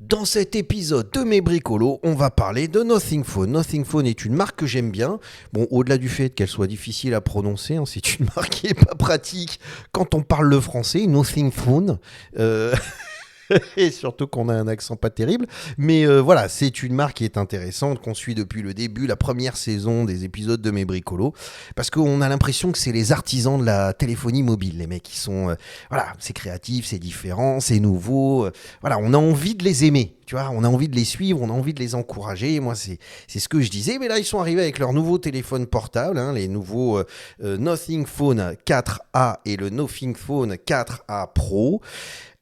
Dans cet épisode de Mes Bricolos, on va parler de Nothing Phone. Nothing Phone est une marque que j'aime bien. Bon, au-delà du fait qu'elle soit difficile à prononcer, c'est une marque qui n'est pas pratique quand on parle le français. Nothing Phone. Et surtout qu'on a un accent pas terrible. Mais voilà, c'est une marque qui est intéressante, qu'on suit depuis le début, la première saison des épisodes de Mes Bricolos. Parce qu'on a l'impression que c'est les artisans de la téléphonie mobile. Les mecs, qui sont... voilà, c'est créatif, c'est différent, c'est nouveau. Voilà, on a envie de les aimer. Tu vois, on a envie de les suivre, on a envie de les encourager. Moi, c'est ce que je disais. Mais là, ils sont arrivés avec leur nouveau téléphone portable, les nouveaux Nothing Phone 4A et le Nothing Phone 4A Pro.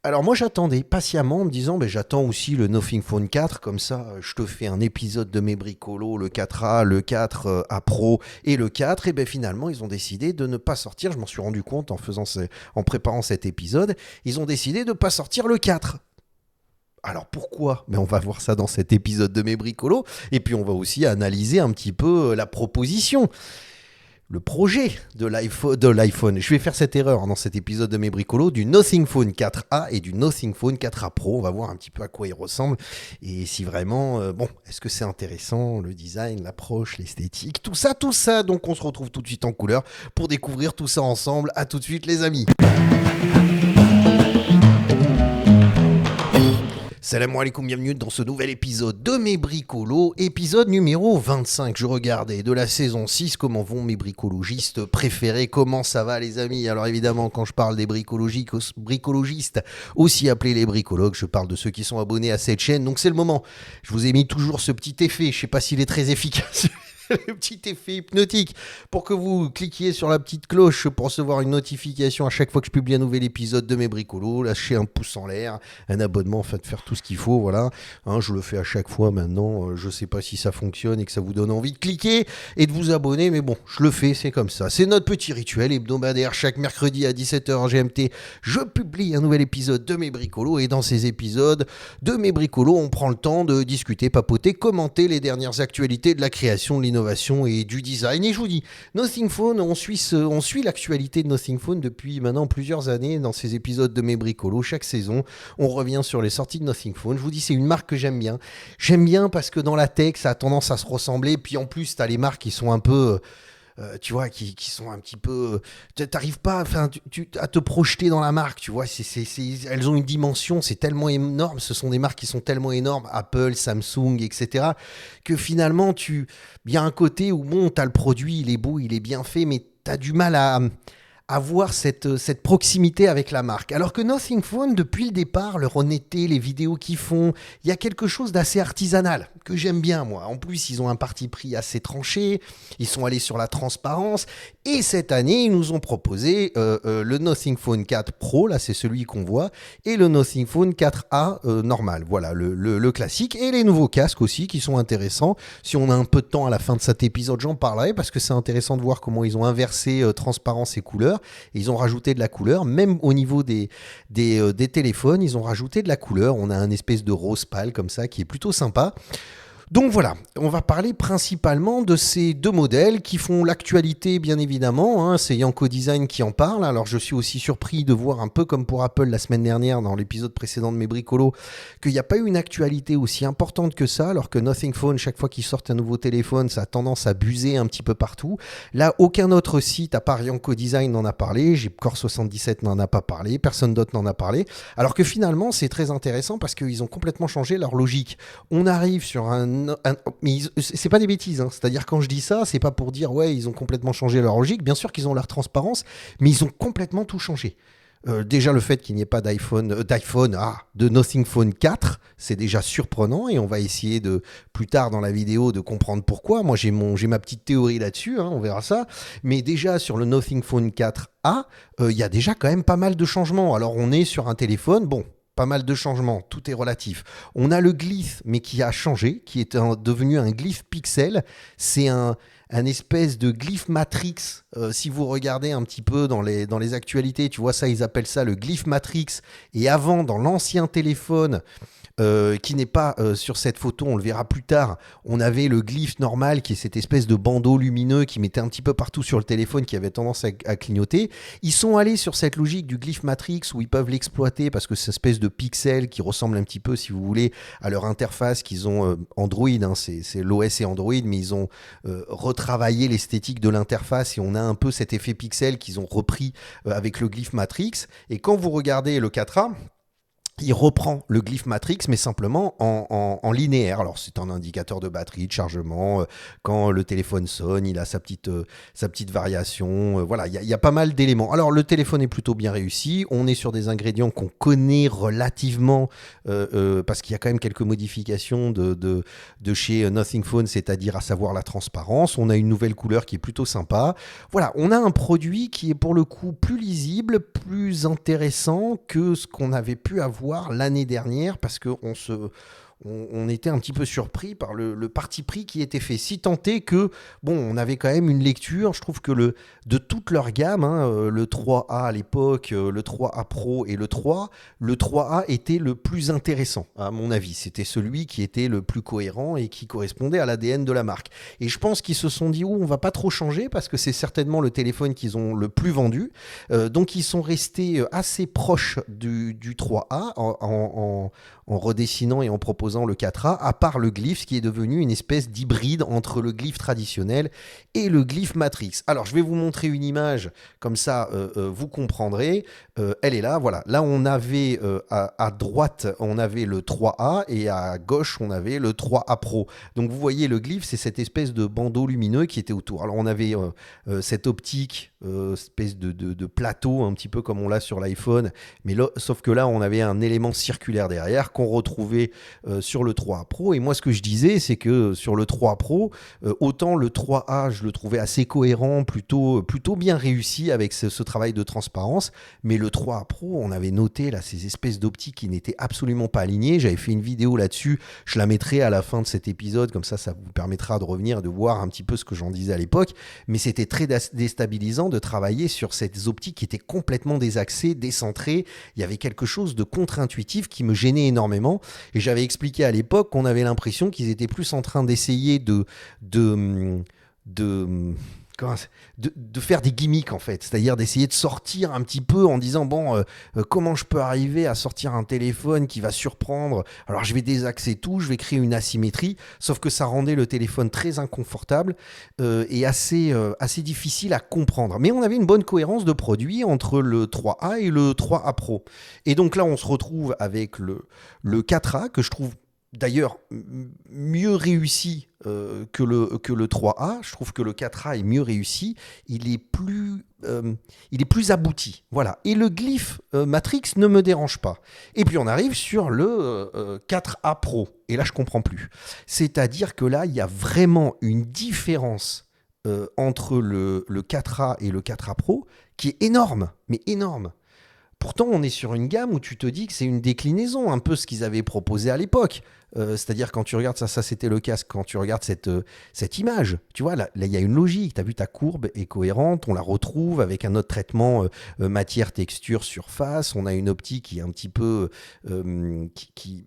Alors moi j'attendais patiemment en me disant j'attends aussi le Nothing Phone 4, comme ça je te fais un épisode de Mes Bricolos, le 4A, le 4A Pro et le 4, et finalement ils ont décidé de ne pas sortir, je m'en suis rendu compte en préparant cet épisode, ils ont décidé de ne pas sortir le 4. Alors pourquoi ? On va voir ça dans cet épisode de Mes Bricolos, et puis on va aussi analyser un petit peu la proposition. Le projet de l'iPhone. Je vais faire cette erreur dans cet épisode de Mes Bricolos, du Nothing Phone 4A et du Nothing Phone 4A Pro. On va voir un petit peu à quoi ils ressemblent et si vraiment, est-ce que c'est intéressant, le design, l'approche, l'esthétique, tout ça. Donc on se retrouve tout de suite en couleur pour découvrir tout ça ensemble. À tout de suite les amis. Salam alaikum, bienvenue dans ce nouvel épisode de Mes Bricolos, épisode numéro 25. Je regardais de la saison 6, comment vont mes bricologistes préférés, comment ça va les amis. Alors évidemment, quand je parle des bricologistes, aussi appelés les bricologues, je parle de ceux qui sont abonnés à cette chaîne. Donc c'est le moment, je vous ai mis toujours ce petit effet, je sais pas s'il est très efficace. Le petit effet hypnotique pour que vous cliquiez sur la petite cloche pour recevoir une notification à chaque fois que je publie un nouvel épisode de Mes Bricolos. Lâchez un pouce en l'air, un abonnement, enfin de faire tout ce qu'il faut, voilà. Je le fais à chaque fois maintenant, je sais pas si ça fonctionne et que ça vous donne envie de cliquer et de vous abonner, mais bon, je le fais, c'est comme ça. C'est notre petit rituel hebdomadaire, chaque mercredi à 17h GMT, je publie un nouvel épisode de Mes Bricolos et dans ces épisodes de Mes Bricolos, on prend le temps de discuter, papoter, commenter les dernières actualités de la création, de l'innovation et du design. Et je vous dis, Nothing Phone, on suit l'actualité de Nothing Phone depuis maintenant plusieurs années dans ces épisodes de Mes Bricolos. Chaque saison, on revient sur les sorties de Nothing Phone. Je vous dis, c'est une marque que j'aime bien. J'aime bien parce que dans la tech, ça a tendance à se ressembler. Puis en plus, tu as les marques qui sont un peu... tu vois, qui sont un petit peu... T'arrives pas à te projeter dans la marque, tu vois. Elles ont une dimension, c'est tellement énorme. Ce sont des marques qui sont tellement énormes, Apple, Samsung, etc., que finalement, il y a un côté où, t'as le produit, il est beau, il est bien fait, mais t'as du mal à avoir cette proximité avec la marque. Alors que Nothing Phone, depuis le départ, leur honnêteté, les vidéos qu'ils font, il y a quelque chose d'assez artisanal, que j'aime bien, moi. En plus, ils ont un parti pris assez tranché, ils sont allés sur la transparence, et cette année, ils nous ont proposé le Nothing Phone 4 Pro, là c'est celui qu'on voit, et le Nothing Phone 4A normal, voilà, le classique, et les nouveaux casques aussi, qui sont intéressants. Si on a un peu de temps à la fin de cet épisode, j'en parlerai, parce que c'est intéressant de voir comment ils ont inversé transparence et couleur. Et ils ont rajouté de la couleur, même au niveau des téléphones, ils ont rajouté de la couleur. On a un espèce de rose pâle comme ça qui est plutôt sympa. Donc voilà, on va parler principalement de ces deux modèles qui font l'actualité bien évidemment, c'est Yanko Design qui en parle. Alors je suis aussi surpris de voir un peu comme pour Apple la semaine dernière dans l'épisode précédent de Mes Bricolos qu'il n'y a pas eu une actualité aussi importante que ça, alors que Nothing Phone, chaque fois qu'ils sortent un nouveau téléphone, ça a tendance à buser un petit peu partout. Là, aucun autre site à part Yanko Design n'en a parlé, Core77 n'en a pas parlé, personne d'autre n'en a parlé, alors que finalement c'est très intéressant parce qu'ils ont complètement changé leur logique. On arrive sur mais c'est pas des bêtises, c'est-à-dire quand je dis ça, c'est pas pour dire ouais ils ont complètement changé leur logique, bien sûr qu'ils ont leur transparence, mais ils ont complètement tout changé. Déjà le fait qu'il n'y ait pas de Nothing Phone 4, c'est déjà surprenant et on va essayer plus tard dans la vidéo de comprendre pourquoi. Moi j'ai ma petite théorie là-dessus, on verra ça, mais déjà sur le Nothing Phone 4A, il y a déjà quand même pas mal de changements. Alors on est sur un téléphone, pas mal de changements, tout est relatif. On a le glyphe, mais qui a changé, qui est devenu un glyphe pixel. C'est un un espèce de glyphe Matrix. Si vous regardez un petit peu dans les actualités, tu vois ça, ils appellent ça le glyphe Matrix. Et avant, dans l'ancien téléphone, qui n'est pas sur cette photo, on le verra plus tard, on avait le glyphe normal qui est cette espèce de bandeau lumineux qui mettait un petit peu partout sur le téléphone qui avait tendance à clignoter. Ils sont allés sur cette logique du glyphe Matrix où ils peuvent l'exploiter parce que c'est cette espèce de pixel qui ressemble un petit peu, si vous voulez, à leur interface qu'ils ont Android, hein, c'est l'OS et Android, mais ils ont retravaillé l'esthétique de l'interface et on a un peu cet effet pixel qu'ils ont repris avec le glyphe Matrix. Et quand vous regardez le 4A, il reprend le glyphe Matrix, mais simplement en linéaire. Alors, c'est un indicateur de batterie, de chargement. Quand le téléphone sonne, il a sa petite variation. Voilà, il y a pas mal d'éléments. Alors, le téléphone est plutôt bien réussi. On est sur des ingrédients qu'on connaît relativement, parce qu'il y a quand même quelques modifications de chez Nothing Phone, c'est-à-dire à savoir la transparence. On a une nouvelle couleur qui est plutôt sympa. Voilà, on a un produit qui est pour le coup plus lisible, plus intéressant que ce qu'on avait pu avoir l'année dernière parce qu'on était un petit peu surpris par le parti pris qui était fait. Si tant est que, bon, on avait quand même une lecture, je trouve que de toute leur gamme, hein, le 3A à l'époque, le 3A Pro et le 3A était le plus intéressant, à mon avis. C'était celui qui était le plus cohérent et qui correspondait à l'ADN de la marque. Et je pense qu'ils se sont dit, on va pas trop changer parce que c'est certainement le téléphone qu'ils ont le plus vendu. Donc ils sont restés assez proches du 3A en redessinant et en proposant le 4A, à part le glyphe qui est devenu une espèce d'hybride entre le glyphe traditionnel et le glyphe Matrix. Alors je vais vous montrer une image, comme ça vous comprendrez. Elle est là, voilà. Là on avait à droite, on avait le 3A et à gauche on avait le 3A Pro. Donc vous voyez le glyphe, c'est cette espèce de bandeau lumineux qui était autour. Alors on avait cette optique, espèce de plateau, un petit peu comme on l'a sur l'iPhone, mais là, sauf que là on avait un élément circulaire derrière qu'on retrouvait sur le 3A Pro. Et moi ce que je disais, c'est que sur le 3A Pro, autant le 3A je le trouvais assez cohérent, plutôt bien réussi avec ce travail de transparence, mais le 3A Pro, on avait noté là ces espèces d'optiques qui n'étaient absolument pas alignées. J'avais fait une vidéo là-dessus, je la mettrai à la fin de cet épisode, comme ça vous permettra de revenir et de voir un petit peu ce que j'en disais à l'époque, mais c'était très déstabilisant de travailler sur ces optiques qui étaient complètement désaxées, décentrées. Il y avait quelque chose de contre-intuitif qui me gênait énormément, et j'avais expliqué à l'époque qu'on avait l'impression qu'ils étaient plus en train d'essayer de faire des gimmicks en fait, c'est-à-dire d'essayer de sortir un petit peu en disant comment je peux arriver à sortir un téléphone qui va surprendre, alors je vais désaxer tout, je vais créer une asymétrie, sauf que ça rendait le téléphone très inconfortable et assez difficile à comprendre. Mais on avait une bonne cohérence de produit entre le 3A et le 3A Pro. Et donc là on se retrouve avec le 4A que je trouve d'ailleurs mieux réussi que le 3A. Je trouve que le 4A est mieux réussi. Il est plus abouti. Voilà. Et le glyphe Matrix ne me dérange pas. Et puis on arrive sur le 4A Pro. Et là, je comprends plus. C'est-à-dire que là, il y a vraiment une différence entre le 4A et le 4A Pro qui est énorme, mais énorme. Pourtant, on est sur une gamme où tu te dis que c'est une déclinaison, un peu ce qu'ils avaient proposé à l'époque. C'est-à-dire quand tu regardes ça c'était le casque, quand tu regardes cette image, tu vois, là il y a une logique, tu as vu ta courbe est cohérente, on la retrouve avec un autre traitement matière, texture, surface, on a une optique qui est un petit peu, qui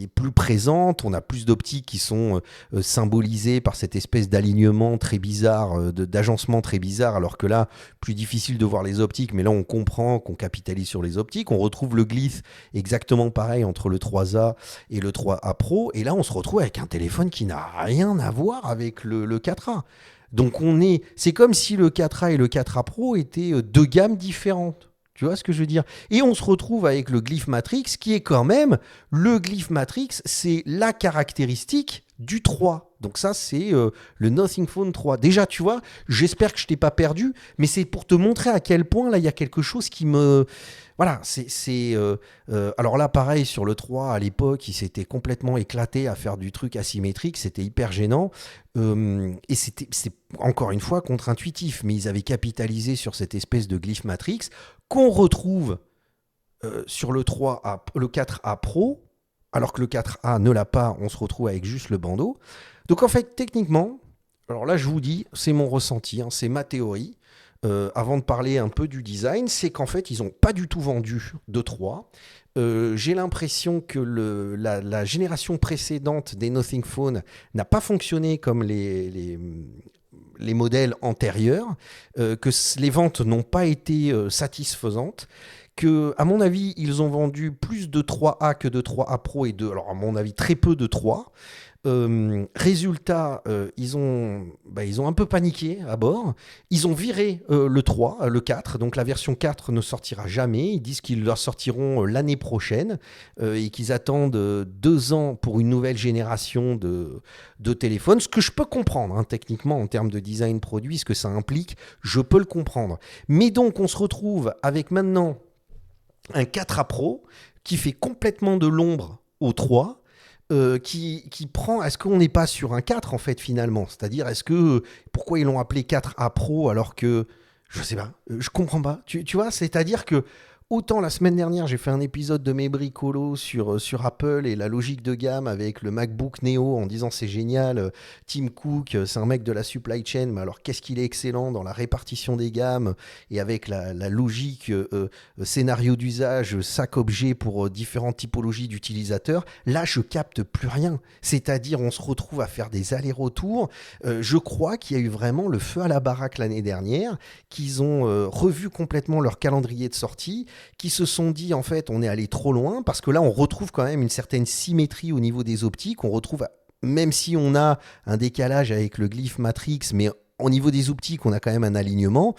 est plus présente, on a plus d'optiques qui sont symbolisées par cette espèce d'alignement très bizarre, d'agencement très bizarre, alors que là, plus difficile de voir les optiques, mais là on comprend qu'on capitalise sur les optiques, on retrouve le glyphe exactement pareil entre le 3A et le 3A Pro, et là on se retrouve avec un téléphone qui n'a rien à voir avec le 4A. Donc c'est comme si le 4A et le 4A Pro étaient deux gammes différentes. Tu vois ce que je veux dire? Et on se retrouve avec le glyphe Matrix, qui est quand même, le glyphe Matrix, c'est la caractéristique du 3. Donc ça, c'est le Nothing Phone 3. Déjà, tu vois, j'espère que je t'ai pas perdu, mais c'est pour te montrer à quel point, là, il y a quelque chose qui me... Voilà, alors là, pareil, sur le 3, à l'époque, il s'était complètement éclaté à faire du truc asymétrique, c'était hyper gênant, et c'est encore une fois contre-intuitif, mais ils avaient capitalisé sur cette espèce de glyphe Matrix qu'on retrouve sur le 4A Pro, alors que le 4A ne l'a pas, on se retrouve avec juste le bandeau. Donc en fait, techniquement, Alors là, je vous dis, c'est mon ressenti, hein, c'est ma théorie. Avant de parler un peu du design, c'est qu'en fait, ils n'ont pas du tout vendu de 3. J'ai l'impression que la génération précédente des Nothing Phone n'a pas fonctionné comme les modèles antérieurs, que les ventes n'ont pas été satisfaisantes, que, à mon avis, ils ont vendu plus de 3A que de 3A Pro alors à mon avis, très peu de 3. Résultat, ils ont un peu paniqué à bord. Ils ont viré le 3, le 4. Donc la version 4 ne sortira jamais. Ils disent qu'ils la sortiront l'année prochaine et qu'ils attendent 2 ans pour une nouvelle génération de téléphones. Ce que je peux comprendre, hein, techniquement, en termes de design produit, ce que ça implique, je peux le comprendre. Mais donc, on se retrouve avec maintenant un 4A Pro qui fait complètement de l'ombre au 3. Qui prend. Est-ce qu'on n'est pas sur un 4 en fait finalement? C'est-à-dire, pourquoi ils l'ont appelé 4A Pro alors que je sais pas, je comprends pas. Tu vois, c'est-à-dire que autant la semaine dernière, j'ai fait un épisode de mes bricolos sur Apple et la logique de gamme avec le MacBook Neo en disant c'est génial, Tim Cook, c'est un mec de la supply chain, mais alors qu'est-ce qu'il est excellent dans la répartition des gammes et avec la logique scénario d'usage, sac-objet pour différentes typologies d'utilisateurs. Là, je capte plus rien. C'est-à-dire, on se retrouve à faire des allers-retours. Je crois qu'il y a eu vraiment le feu à la baraque l'année dernière, qu'ils ont revu complètement leur calendrier de sortie, qui se sont dit en fait on est allé trop loin parce que là on retrouve quand même une certaine symétrie au niveau des optiques, on retrouve, même si on a un décalage avec le glyph Matrix, mais au niveau des optiques on a quand même un alignement.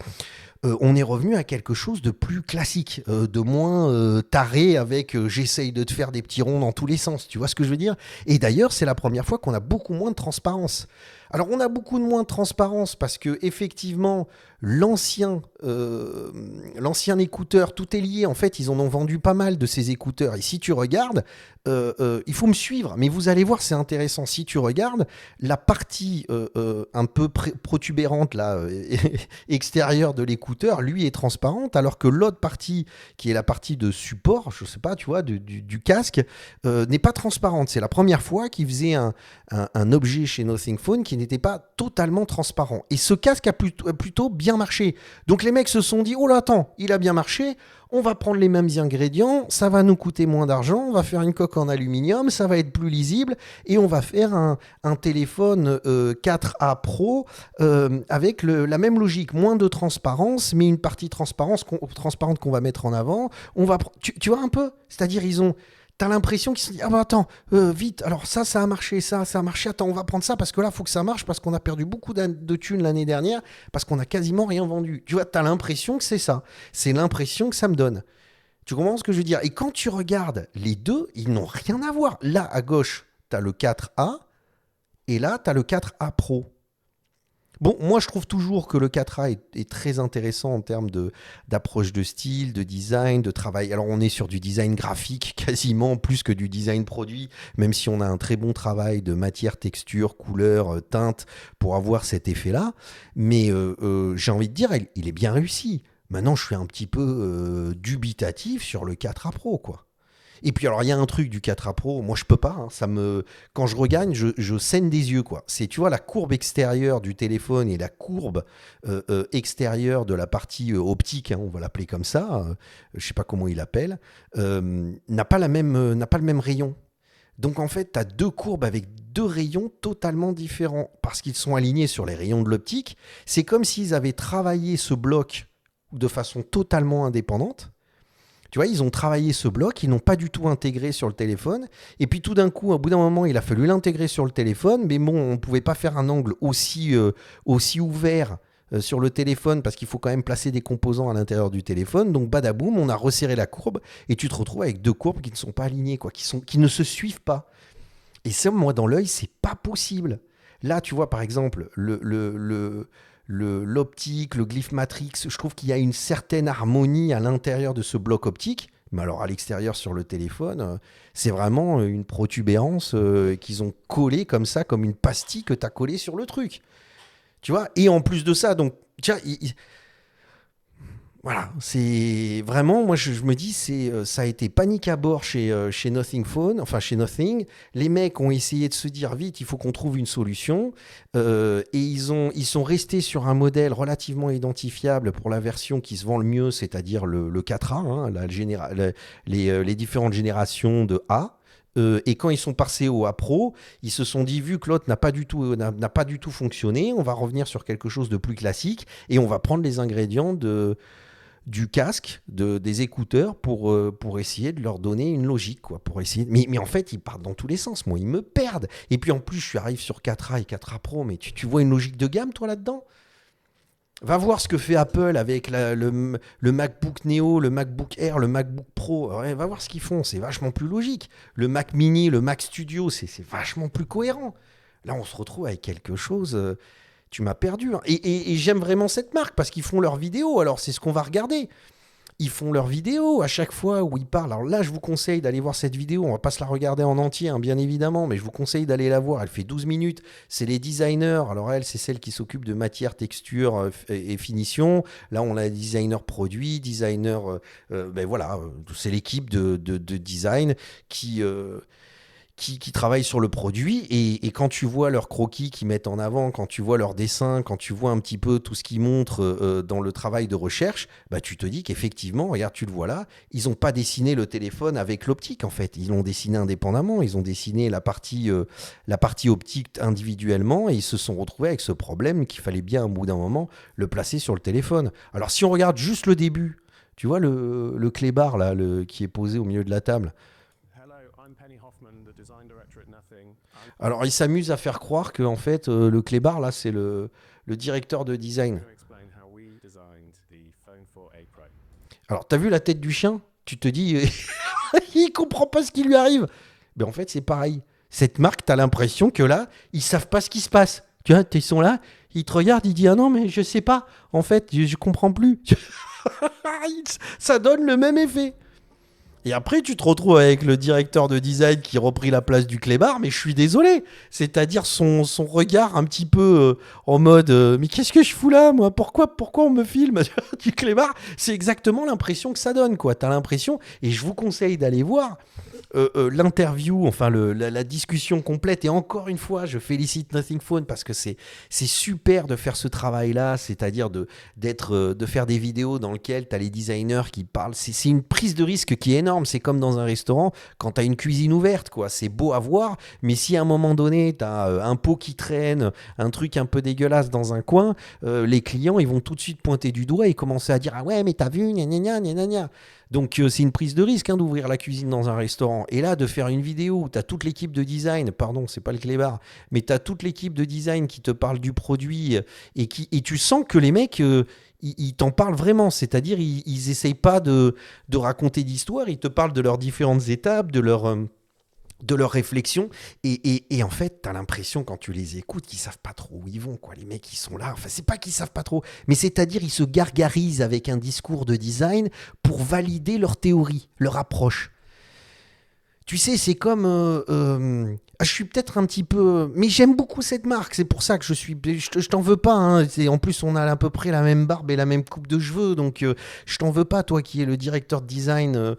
On est revenu à quelque chose de plus classique, de moins taré avec j'essaye de te faire des petits ronds dans tous les sens, tu vois ce que je veux dire? Et d'ailleurs c'est la première fois qu'on a beaucoup moins de transparence. Alors on a beaucoup de moins de transparence parce que effectivement l'ancien écouteur, tout est lié. En fait, ils en ont vendu pas mal de ces écouteurs. Et si tu regardes, il faut me suivre, mais vous allez voir, c'est intéressant. Si tu regardes, la partie un peu protubérante là, extérieure de l'écouteur, lui est transparente, alors que l'autre partie, qui est la partie de support, je sais pas, tu vois, du casque, n'est pas transparente. C'est la première fois qu'ils faisaient un objet chez Nothing Phone qui n'était pas totalement transparent. Et ce casque a plutôt bien marché. Donc les mecs se sont dit, oh là, attends, il a bien marché, on va prendre les mêmes ingrédients, ça va nous coûter moins d'argent, on va faire une coque en aluminium, ça va être plus lisible, et on va faire un téléphone 4A Pro avec la même logique, moins de transparence, mais une partie transparente qu'on va mettre en avant. Tu vois un peu? C'est-à-dire, t'as l'impression qu'ils se disent, ah bah attends, vite, alors ça a marché, ça a marché, attends, on va prendre ça parce que là, il faut que ça marche parce qu'on a perdu beaucoup de thunes l'année dernière, parce qu'on a quasiment rien vendu. Tu vois, t'as l'impression que c'est ça. C'est l'impression que ça me donne. Tu comprends ce que je veux dire? Et quand tu regardes les deux, ils n'ont rien à voir. Là, à gauche, t'as le 4A et là, t'as le 4A Pro. Bon, moi je trouve toujours que le 4A est très intéressant en termes d'approche de style, de design, de travail. Alors on est sur du design graphique quasiment plus que du design produit, même si on a un très bon travail de matière, texture, couleur, teinte pour avoir cet effet-là. Mais j'ai envie de dire, il est bien réussi. Maintenant je suis un petit peu dubitatif sur le 4A Pro, quoi. Et puis alors il y a un truc du 4A Pro, moi je peux pas, hein, quand je regagne, je saigne des yeux, quoi. C'est, tu vois, la courbe extérieure du téléphone et la courbe extérieure de la partie optique, hein, on va l'appeler comme ça, je sais pas comment il l'appelle, n'a pas le même rayon. Donc en fait, tu as deux courbes avec deux rayons totalement différents parce qu'ils sont alignés sur les rayons de l'optique. C'est comme s'ils avaient travaillé ce bloc de façon totalement indépendante. Tu vois, ils ont travaillé ce bloc, ils n'ont pas du tout intégré sur le téléphone. Et puis tout d'un coup, au bout d'un moment, il a fallu l'intégrer sur le téléphone. Mais bon, on ne pouvait pas faire un angle aussi ouvert sur le téléphone parce qu'il faut quand même placer des composants à l'intérieur du téléphone. Donc badaboum, on a resserré la courbe et tu te retrouves avec deux courbes qui ne sont pas alignées, quoi, qui ne se suivent pas. Et ça, moi, dans l'œil, c'est pas possible. Là, tu vois, par exemple, l'optique, le glyph matrix, je trouve qu'il y a une certaine harmonie à l'intérieur de ce bloc optique, mais alors à l'extérieur sur le téléphone, c'est vraiment une protubérance qu'ils ont collée comme ça, comme une pastille que tu as collée sur le truc. Tu vois? Et en plus de ça, donc, tiens, Voilà, c'est vraiment, moi je me dis, ça a été panique à bord chez Nothing Phone, enfin chez Nothing. Les mecs ont essayé de se dire vite, il faut qu'on trouve une solution. Et ils sont restés sur un modèle relativement identifiable pour la version qui se vend le mieux, c'est-à-dire le 4A, hein, les différentes générations de A. Et quand ils sont passés au A Pro, ils se sont dit, vu que l'autre n'a pas du tout fonctionné, on va revenir sur quelque chose de plus classique et on va prendre les ingrédients du casque, des écouteurs pour essayer de leur donner une logique, quoi. Pour essayer. Mais en fait, ils partent dans tous les sens. Moi, ils me perdent. Et puis en plus, je arrive sur 4A et 4A Pro, mais tu vois une logique de gamme, toi, là-dedans? Va voir ce que fait Apple avec le MacBook Neo, le MacBook Air, le MacBook Pro. Ouais, va voir ce qu'ils font, c'est vachement plus logique. Le Mac Mini, le Mac Studio, c'est vachement plus cohérent. Là, on se retrouve avec quelque chose. Tu m'as perdu, hein. Et j'aime vraiment cette marque parce qu'ils font leurs vidéos. Alors, c'est ce qu'on va regarder. Ils font leurs vidéos à chaque fois où ils parlent. Alors là, je vous conseille d'aller voir cette vidéo. On va pas se la regarder en entier, hein, bien évidemment, mais je vous conseille d'aller la voir. Elle fait 12 minutes. C'est les designers. Alors elle, c'est celle qui s'occupe de matière, texture et finition. Là, on a designer produit, designer... ben voilà, c'est l'équipe de design qui travaillent sur le produit et quand tu vois leurs croquis qu'ils mettent en avant, quand tu vois leurs dessins, quand tu vois un petit peu tout ce qu'ils montrent dans le travail de recherche, bah, tu te dis qu'effectivement, regarde, tu le vois là, ils n'ont pas dessiné le téléphone avec l'optique en fait, ils l'ont dessiné indépendamment, ils ont dessiné la partie optique individuellement et ils se sont retrouvés avec ce problème qu'il fallait bien au bout d'un moment le placer sur le téléphone. Alors si on regarde juste le début, tu vois le clébard là, qui est posé au milieu de la table. Alors, il s'amuse à faire croire que en fait, le clébard, là, c'est le directeur de design. Alors, t'as vu la tête du chien? Tu te dis, il comprend pas ce qui lui arrive. Mais en fait, c'est pareil. Cette marque, t'as l'impression que là, ils savent pas ce qui se passe. Tu vois, ils sont là, ils te regardent, ils disent, ah non, mais je sais pas. En fait, je comprends plus. Ça donne le même effet. Et après, tu te retrouves avec le directeur de design qui a repris la place du clébard, mais je suis désolé. C'est-à-dire son regard un petit peu en mode mais qu'est-ce que je fous là, moi? Pourquoi on me filme du clébard? C'est exactement l'impression que ça donne, quoi. T'as l'impression, et je vous conseille d'aller voir l'interview, enfin la discussion complète. Et encore une fois, je félicite Nothing Phone parce que c'est super de faire ce travail-là, c'est-à-dire de faire des vidéos dans lesquelles tu as les designers qui parlent. C'est une prise de risque qui est énorme. C'est comme dans un restaurant quand tu as une cuisine ouverte, quoi. C'est beau à voir, mais si à un moment donné, tu as un pot qui traîne, un truc un peu dégueulasse dans un coin, les clients, ils vont tout de suite pointer du doigt et commencer à dire ah ouais, mais t'as vu, gna gna gna gna gna. Donc c'est une prise de risque d'ouvrir la cuisine dans un restaurant. Et là, de faire une vidéo où tu as toute l'équipe de design, pardon, c'est pas le clébard, mais tu as toute l'équipe de design qui te parle du produit et tu sens que les mecs, ils t'en parlent vraiment. C'est-à-dire, ils essayent pas de raconter d'histoire, ils te parlent de leurs différentes étapes, de leurs réflexions et en fait t'as l'impression quand tu les écoutes qu'ils savent pas trop où ils vont, quoi. Les mecs ils sont là, enfin c'est pas qu'ils savent pas trop, mais c'est-à-dire ils se gargarisent avec un discours de design pour valider leur théorie, leur approche. Tu sais, c'est comme... je suis peut-être un petit peu... Mais j'aime beaucoup cette marque, c'est pour ça que je t'en veux pas, hein. En plus, on a à peu près la même barbe et la même coupe de cheveux, donc je t'en veux pas, toi qui es le directeur de design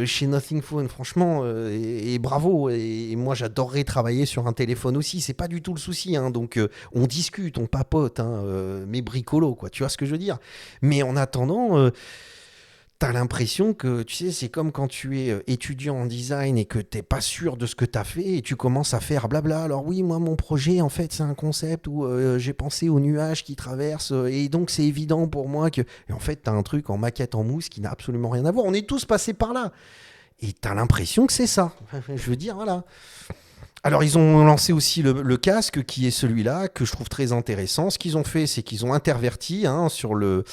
chez Nothing Phone, franchement, et bravo. Et moi, j'adorerais travailler sur un téléphone aussi, c'est pas du tout le souci, hein. Donc on discute, on papote, hein, mais bricolo, quoi, tu vois ce que je veux dire. Mais en attendant... t'as l'impression que, tu sais, c'est comme quand tu es étudiant en design et que t'es pas sûr de ce que t'as fait et tu commences à faire blabla. Alors oui, moi, mon projet, en fait, c'est un concept où j'ai pensé aux nuages qui traversent et donc c'est évident pour moi que... Et en fait, t'as un truc en maquette en mousse qui n'a absolument rien à voir. On est tous passés par là. Et t'as l'impression que c'est ça. Je veux dire, voilà. Alors, ils ont lancé aussi le casque qui est celui-là, que je trouve très intéressant. Ce qu'ils ont fait, c'est qu'ils ont interverti sur le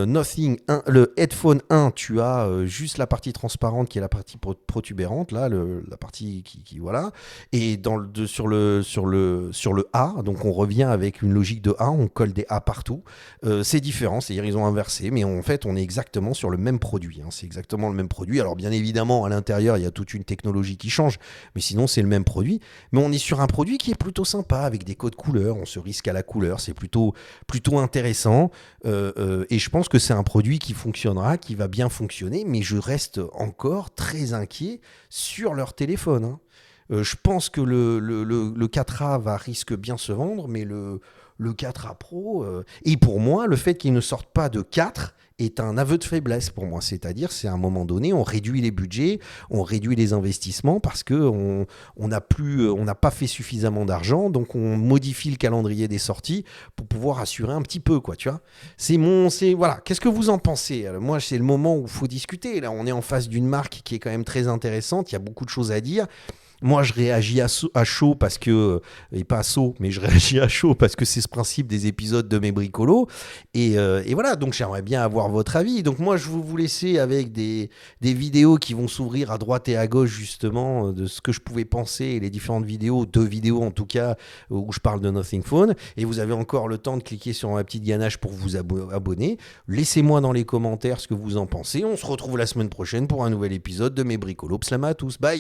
Nothing 1, le Headphone 1, tu as juste la partie transparente qui est la partie protubérante, là, la partie qui voilà. Et sur le A, donc on revient avec une logique de A, on colle des A partout. C'est différent, c'est-à-dire ils ont inversé, mais en fait, on est exactement sur le même produit. Hein, c'est exactement le même produit. Alors, bien évidemment, à l'intérieur, il y a toute une technologie qui change, mais sinon, c'est le même produit. produit, mais on est sur un produit qui est plutôt sympa, avec des codes couleurs, on se risque à la couleur, c'est plutôt intéressant, et je pense que c'est un produit qui fonctionnera, qui va bien fonctionner, mais je reste encore très inquiet sur leur téléphone, hein. Je pense que le 4A risque bien se vendre, mais le 4A Pro, et pour moi, le fait qu'ils ne sortent pas de 4 est un aveu de faiblesse pour moi. C'est-à-dire, c'est à un moment donné, on réduit les budgets, on réduit les investissements parce qu'on n'a pas fait suffisamment d'argent, donc on modifie le calendrier des sorties pour pouvoir assurer un petit peu, quoi, tu vois. Voilà. Qu'est-ce que vous en pensez? Alors, moi, c'est le moment où il faut discuter. Là, on est en face d'une marque qui est quand même très intéressante, il y a beaucoup de choses à dire. Moi, je réagis à chaud parce que, et pas à saut, mais je réagis à chaud parce que c'est ce principe des épisodes de mes bricolos. Et voilà, donc j'aimerais bien avoir votre avis. Donc moi, je vais vous laisser avec des vidéos qui vont s'ouvrir à droite et à gauche, justement, de ce que je pouvais penser et les différentes vidéos, 2 vidéos en tout cas, où je parle de Nothing Phone. Et vous avez encore le temps de cliquer sur ma petite ganache pour vous abonner. Laissez-moi dans les commentaires ce que vous en pensez. On se retrouve la semaine prochaine pour un nouvel épisode de mes bricolos. Pslama à tous, bye!